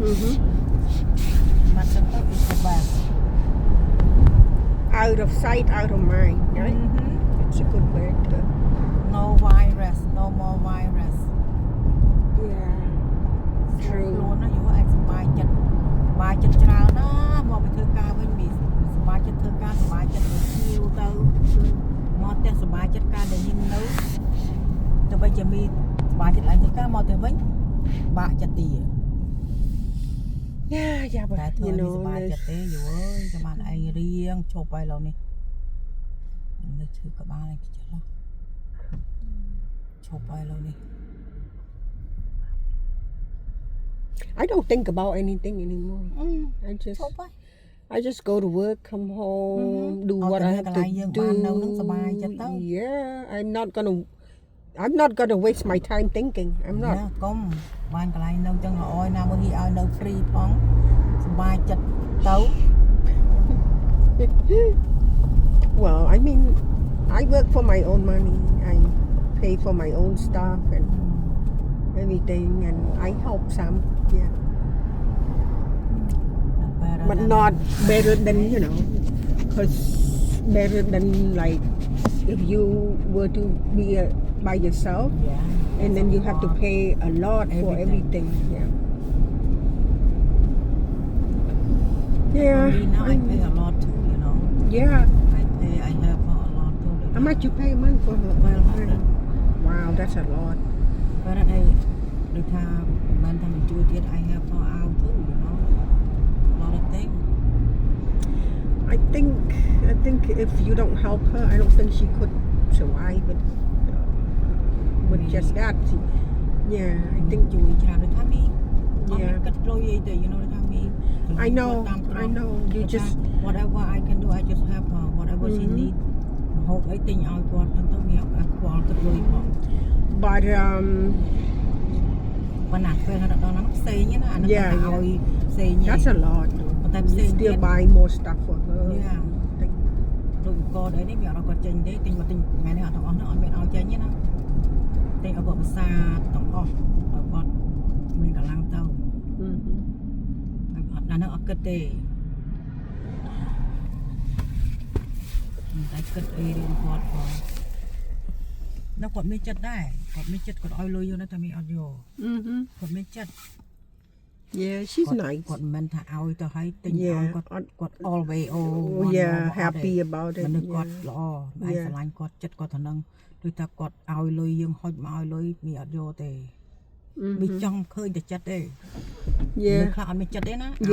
But sometimes it's the best. Out of sight, out of mind, right? It's a good word to. No virus, no more virus. Yeah. True. ខ្លួនណាយូរឯងសុបាយចិត្តច្រើនណាមកទៅធ្វើការវិញមានសុបាយចិត្តធ្វើការសុបាយចិត្តទៅឈៀវទៅមកផ្ទះសុបាយចិត្តការដែលញឹមនៅទៅបីជាមានសុបាយចិត្តឡើងធ្វើការមកទៅវិញបាក់ចិត្តទៀត Yeah, but តែធ្វើ you នេះ know, សុបាយចិត្តទេយូរអើយចាំបានឯងរៀងឈប់ហើយឡូវនេះនៅឈឺក្បាលឯងខ្ជិលឈប់ហើយឡូវនេះ I don't think about anything anymore. I just go to work, come home, do what I have to do. Yeah, I'm not gonna waste my time thinking. I'm not. កុំបានកន្លែងនៅចឹងល្អណាមួយនេះឲ្យនៅ free ផងសុបាយចិត្តទៅ Well, I mean, I work for my own money. I pay for my own stuff and everything, and I help some. Yeah. But not better than, because better than like if you were to be by yourself, and then you have to pay a lot for everything. Yeah. Now I pay a lot too, Yeah. I help her a lot too. How much you pay a month for her? 1200. Wow, that's a lot. ក៏រត់ឲ្យដូចថាមិនថាមិនជួយទៀត I help her out too, a lot of things. I think if you don't help her, I don't think she could survive with just that. Yeah, I think ជួយច្រើនដូចថាមីអត់មានគិតលុយអីទេ ដូចថាមី I know. You just whatever I can do I just help her whatever she need ហូបអីទិញឲ្យគាត់ទៅមីអត់ខ្វល់គិតលុយផង but ប៉ុន្តែពេលដល់ហ្នឹងផ្សេងណាអានោះឲ្យផ្សេង that's a lot. ប៉ុន្តែផ្សេង still buy more stuff for her. ដូចកអីនេះមានអត់គាត់ចេញទេទិញមកទិញថ្ងៃនេះអត់ទាំងអស់នោះអត់មានឲ្យចេញទេណាទិញឲ្យគាត់ភាសាទាំងអស់ឲ្យគាត់មានកម្លាំងទៅអត់ណាស់នោះអត់គិតទេតែគិតអីរៀងគាត់ផងដល់គាត់មានចិត្តដែរគាត់មានចិត្តគាត់ឲ្យលុយយកណាតែមានអត់យកគាត់មានចិត្ត Yeah, she's nice. គាត់មិនថាឲ្យទៅឲ្យទិញឲ្យគាត់ always happy about it. មនុស្សគាត់ល្អឯងស្រឡាញ់គាត់ចិត្តគាត់ទៅនឹងដូចថាគាត់ឲ្យលុយយើងហុចមកឲ្យលុយមានអត់យកទេមានចង់ឃើញតែចិត្តទេខ្លះអត់មានចិត្តទេណា